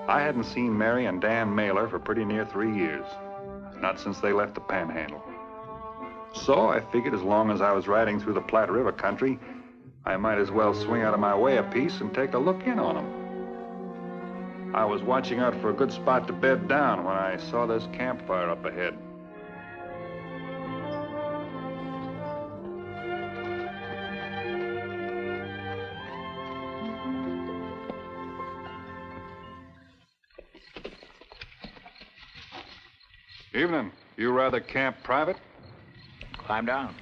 I hadn't seen Mary and Dan Mailer for pretty near 3 years. Not since they left the Panhandle. So I figured as long as I was riding through the Platte River country, I might as well swing out of my way a piece and take a look in on them. I was watching out for a good spot to bed down when I saw this campfire up ahead. Evening. You rather camp private? Climb down.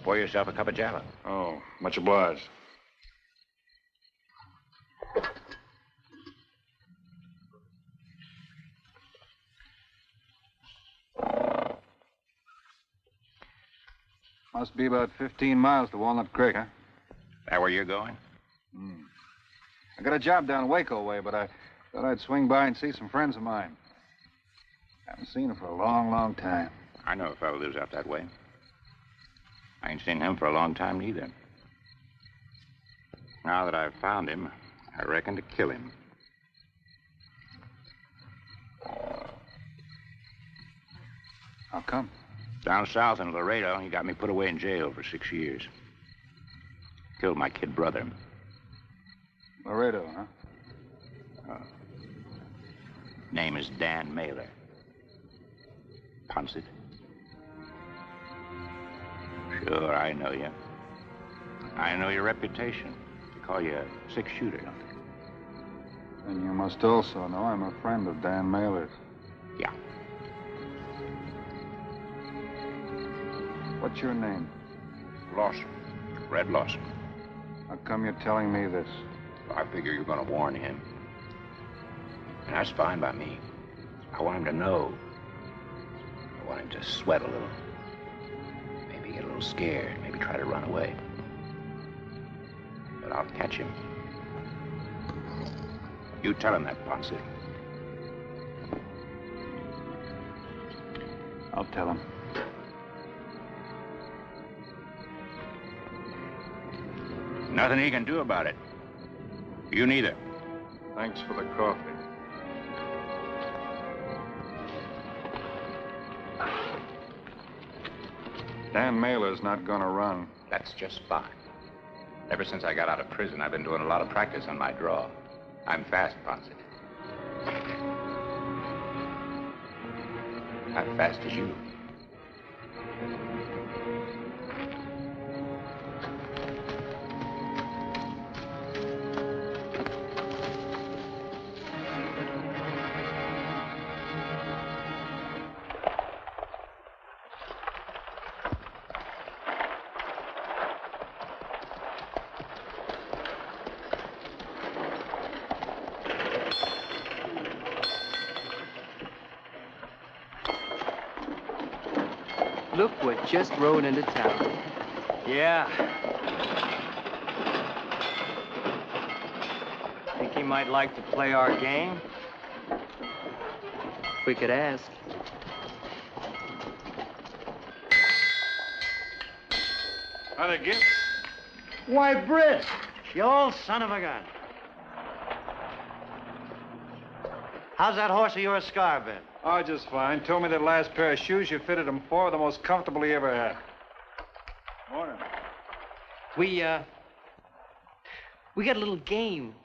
Pour yourself a cup of java. Oh, much obliged. Must be about 15 miles to Walnut Creek, huh? That where you're going? I got a job down Waco way, but I thought I'd swing by and see some friends of mine. Haven't seen them for a long, long time. I know a fellow lives out that way. I ain't seen him for a long time, neither. Now that I've found him, I reckon to kill him. How come? Down south in Laredo, he got me put away in jail for 6 years. Killed my kid brother. Laredo, huh? Name is Dan Mailer. Ponset. Sure, I know you. I know your reputation. They call you a six-shooter, don't they? And you must also know I'm a friend of Dan Mailer's. Yeah. What's your name? Lawson. Red Lawson. How come you're telling me this? I figure you're going to warn him. And that's fine by me. I want him to know. I want him to sweat a little. Maybe get a little scared. Maybe try to run away. But I'll catch him. You tell him that, Ponset. I'll tell him. Nothing he can do about it. You neither. Thanks for the coffee. Dan Mailer's not gonna run. That's just fine. Ever since I got out of prison, I've been doing a lot of practice on my draw. I'm fast, Ponset. Not fast as you. Look what just rode into town. Yeah. Think he might like to play our game? We could ask. How'd it get? Why, Britt, you old son of a gun. How's that horse of yours scar been? Oh, just fine. Told me that last pair of shoes you fitted him for were the most comfortable he ever had. Morning. We got a little game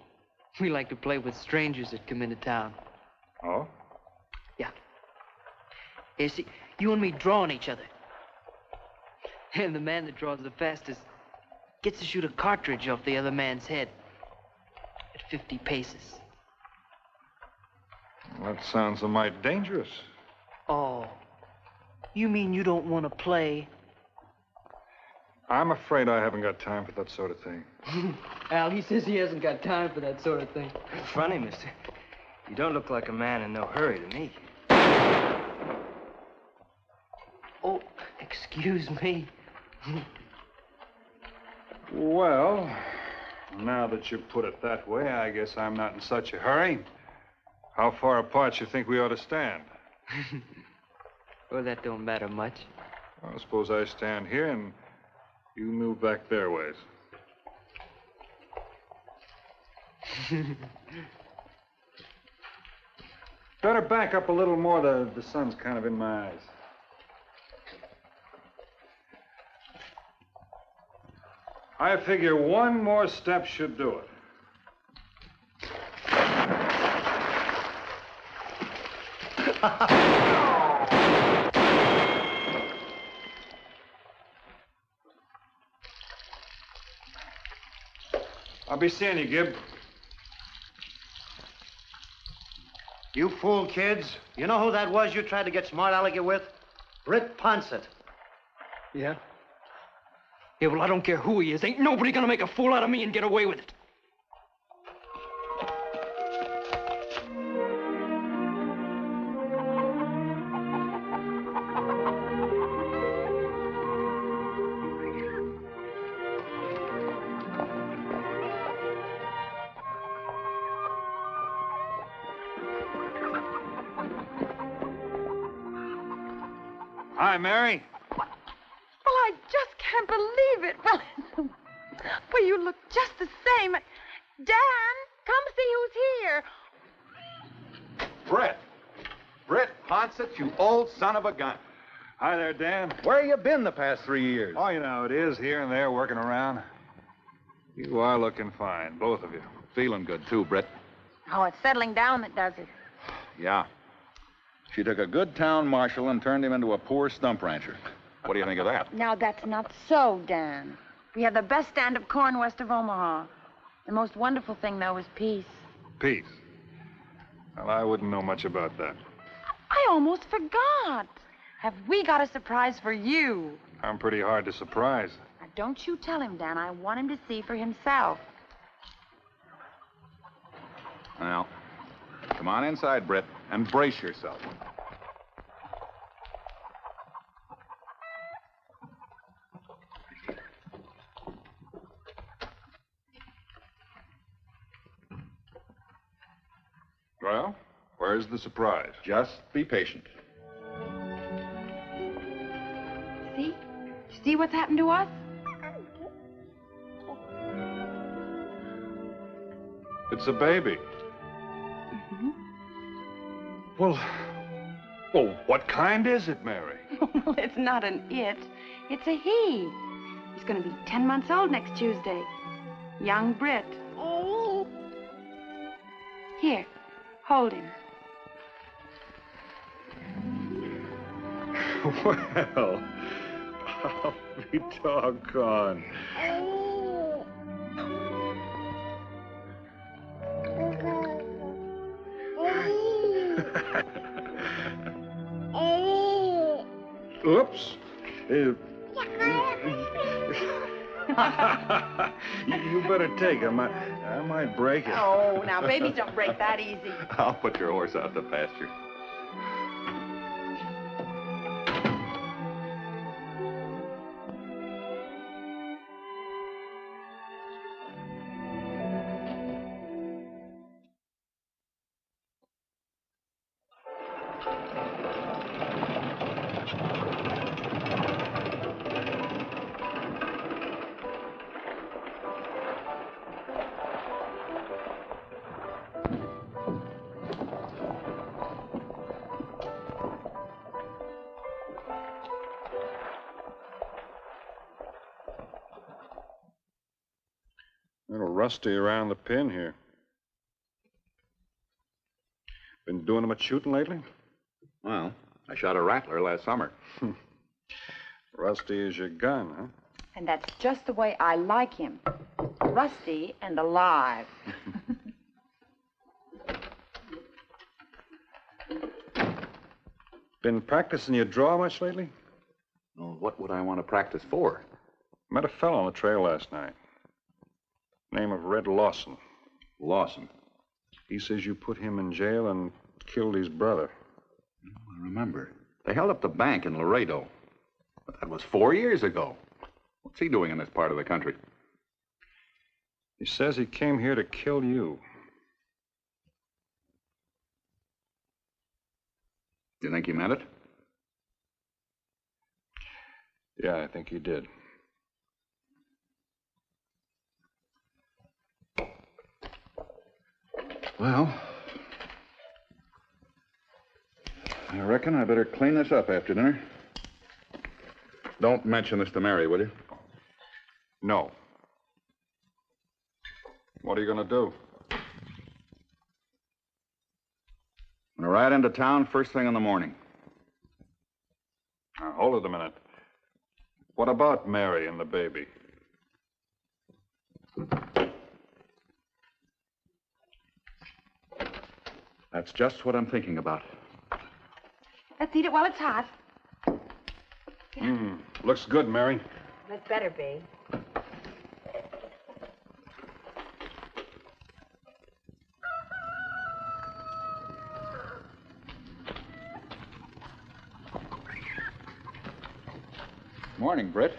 we like to play with strangers that come into town. Oh? Yeah. You see, you and me draw on each other. And the man that draws the fastest gets to shoot a cartridge off the other man's head at 50 paces. Well, that sounds a mite dangerous. Oh, you mean you don't want to play? I'm afraid I haven't got time for that sort of thing. Al, he says he hasn't got time for that sort of thing. Funny, mister. You don't look like a man in no hurry to me. Oh, excuse me. Well, now that you put it that way, I guess I'm not in such a hurry. How far apart you think we ought to stand? Well, that don't matter much. I suppose I stand here and you move back their ways. Better back up a little more. The sun's kind of in my eyes. I figure one more step should do it. I'll be seeing you, Gib. You fool kids. You know who that was you tried to get smart alecky with? Britt Ponset. Yeah? Yeah, well, I don't care who he is. Ain't nobody gonna make a fool out of me and get away with it. Hi, Mary. Well, I just can't believe it. Well, you look just the same. Dan, come see who's here. Britt Ponset, you old son of a gun. Hi there, Dan. Where you been the past 3 years? Oh, you know how it is, here and there, working around. You are looking fine, both of you. Feeling good, too, Britt. Oh, it's settling down that does it. Yeah. She took a good town marshal and turned him into a poor stump rancher. What do you think of that? Now, that's not so, Dan. We have the best stand of corn west of Omaha. The most wonderful thing, though, is peace. Peace. Well, I wouldn't know much about that. I almost forgot. Have we got a surprise for you? I'm pretty hard to surprise. Now, don't you tell him, Dan. I want him to see for himself. Well, come on inside, Britt, and brace yourself. Well, where's the surprise? Just be patient. See? See what's happened to us? It's a baby. Mm-hmm. Well, what kind is it, Mary? Well, it's not an it. It's a he. He's going to be 10 months old next Tuesday. Young Britt. Oh. Here, hold him. Well, I'll be doggone. Oops. You better take him. I might break it. Oh, now, babies don't break that easy. I'll put your horse out to pasture. A little rusty around the pin here. Been doing much shooting lately? Well, I shot a rattler last summer. Rusty is your gun, huh? And that's just the way I like him. Rusty and alive. Been practicing your draw much lately? Well, what would I want to practice for? Met a fellow on the trail last night. Name of Red Lawson. Lawson. He says you put him in jail and killed his brother. I remember. They held up the bank in Laredo. But that was 4 years ago. What's he doing in this part of the country? He says he came here to kill you. Do you think he meant it? Yeah, I think he did. Well, I reckon I better clean this up after dinner. Don't mention this to Mary, will you? No. What are you going to do? I'm going to ride into town first thing in the morning. Now, hold it a minute. What about Mary and the baby? That's just what I'm thinking about. Let's eat it while it's hot. Looks good, Mary. That's better be. Morning, Britt.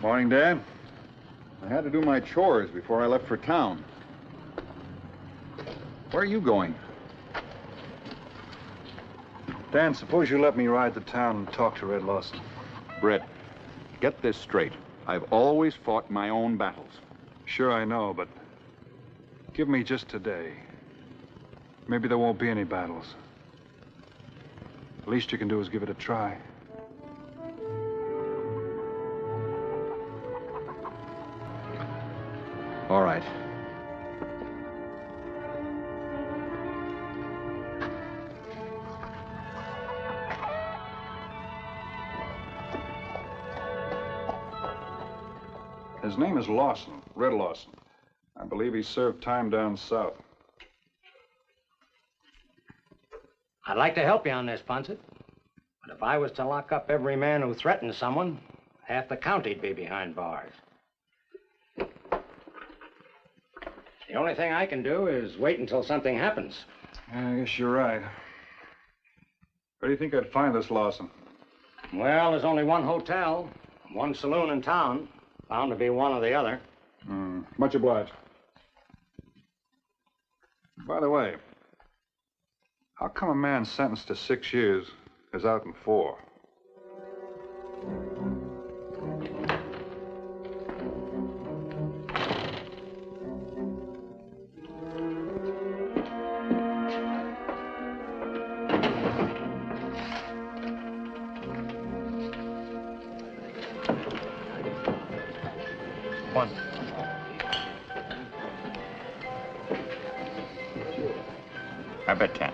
Morning, Dad. I had to do my chores before I left for town. Where are you going? Dan, suppose you let me ride to town and talk to Red Lawson. Britt, get this straight. I've always fought my own battles. Sure, I know, but give me just today. Maybe there won't be any battles. The least you can do is give it a try. All right. His name is Lawson, Red Lawson. I believe he served time down south. I'd like to help you on this, Ponset. But if I was to lock up every man who threatens someone, half the county'd be behind bars. The only thing I can do is wait until something happens. I guess you're right. Where do you think I'd find this Lawson? Well, there's only one hotel, one saloon in town. Bound to be one or the other. Much obliged. By the way, how come a man sentenced to 6 years is out in 4? One. I bet 10.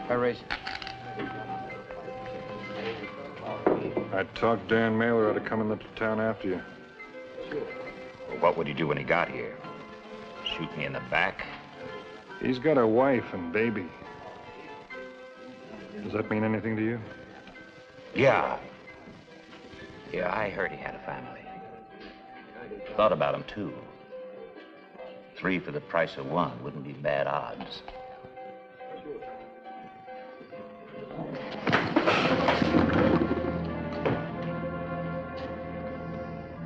I raise it. I talked Dan Mailer out of coming into town after you. Well, what would he do when he got here? Shoot me in the back? He's got a wife and baby. Does that mean anything to you? Yeah. Yeah, I heard he had a family. Thought about him, too. 3 for the price of 1 wouldn't be bad odds.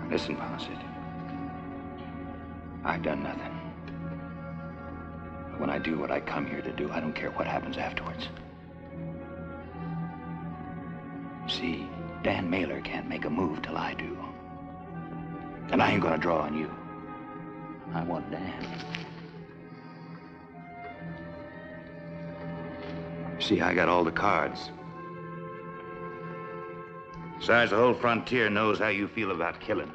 Listen, Ponset. I've done nothing. But when I do what I come here to do, I don't care what happens afterwards. See, Dan Mailer can't make a move till I do. And I ain't gonna draw on you. I want Dan. See, I got all the cards. Besides, the whole frontier knows how you feel about killing.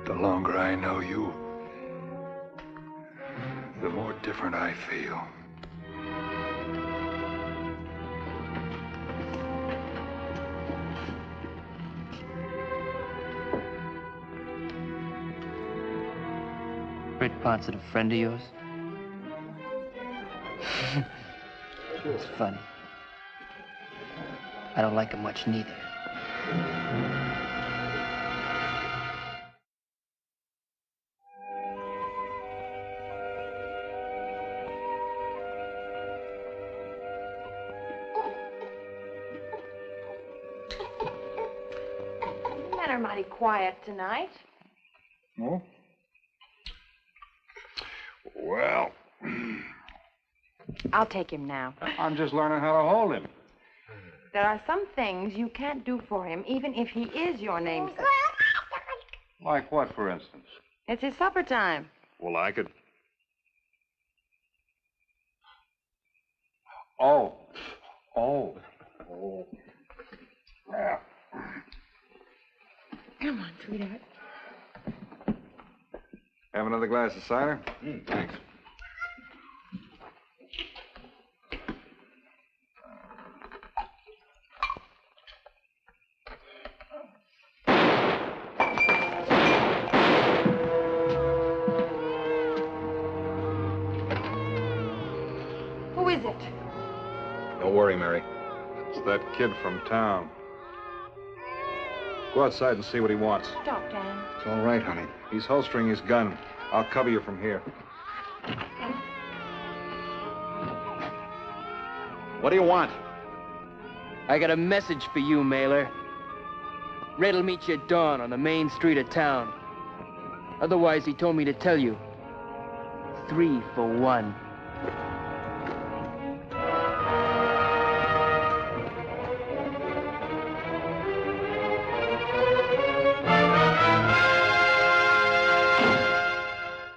The longer I know you, the more different I feel. Britt Ponset, a friend of yours? It's funny. I don't like him much neither. Men are mighty quiet tonight. Oh? Well, I'll take him now. I'm just learning how to hold him. There are some things you can't do for him, even if he is your namesake. Like what, for instance? It's his supper time. Well, I could... Oh. Yeah. Come on, sweetheart. Have another glass of cider? Thanks. Who is it? Don't worry, Mary. It's that kid from town. Go outside and see what he wants. Stop, Dan. It's all right, honey. He's holstering his gun. I'll cover you from here. What do you want? I got a message for you, Mailer. Red'll meet you at dawn on the main street of town. Otherwise, he told me to tell you. 3 for 1.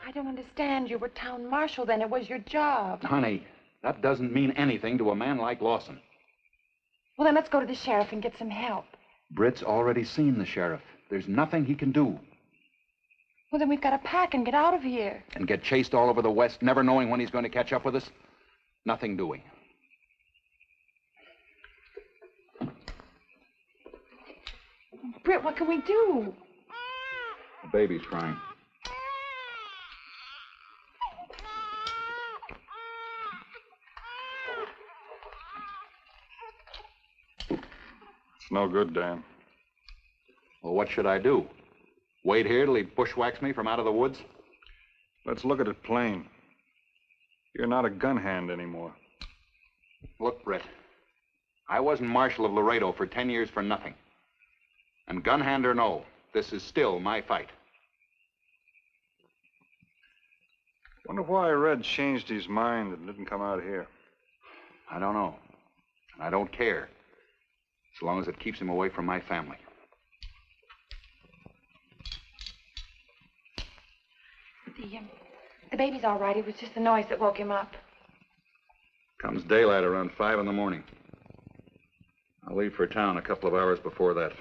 I don't understand. You were town marshal then. It was your job. Honey, that doesn't mean anything to a man like Lawson. Well, then let's go to the sheriff and get some help. Britt's already seen the sheriff. There's nothing he can do. Well, then we've got to pack and get out of here. And get chased all over the West, never knowing when he's going to catch up with us? Nothing doing. Britt, what can we do? The baby's crying. It's no good, Dan. Well, what should I do? Wait here till he bushwhacks me from out of the woods? Let's look at it plain. You're not a gun hand anymore. Look, Britt, I wasn't Marshal of Laredo for 10 years for nothing. And gun hand or no, this is still my fight. Wonder why Red changed his mind and didn't come out here. I don't know. And I don't care. As long as it keeps him away from my family. The baby's all right. It was just the noise that woke him up. Comes daylight around 5 in the morning. I'll leave for town a couple of hours before that.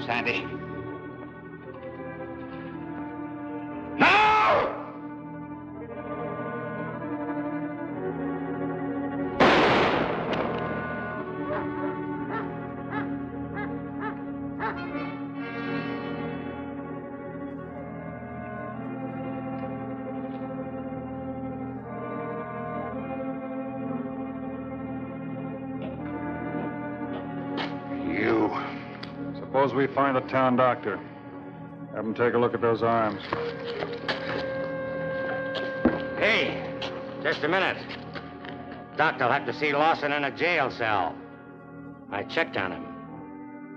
Sandy. No! You. Suppose we find the town doctor. Have him take a look at those arms. Hey, just a minute. Doctor'll have to see Lawson in a jail cell. I checked on him.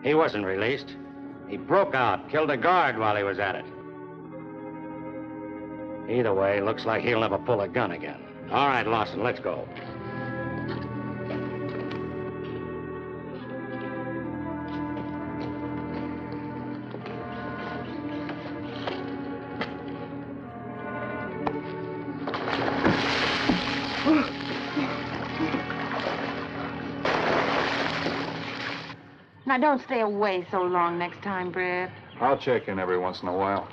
He wasn't released. He broke out, killed a guard while he was at it. Either way, looks like he'll never pull a gun again. All right, Lawson, let's go. Now, don't stay away so long next time, Britt. I'll check in every once in a while.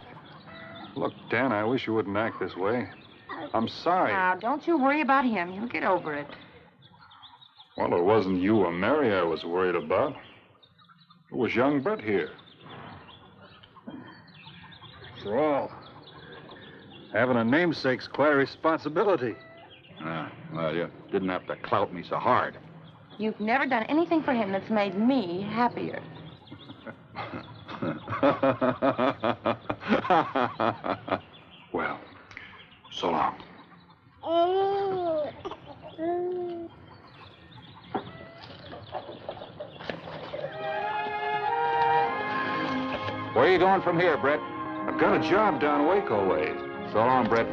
Look, Dan, I wish you wouldn't act this way. I'm sorry. Now, don't you worry about him. He'll get over it. Well, it wasn't you or Mary I was worried about. It was young Britt here. After all, having a namesake's quite a responsibility. Well, you didn't have to clout me so hard. You've never done anything for him that's made me happier. Well, so long. Where are you going from here, Britt? I've got a job down Waco ways. So long, Britt.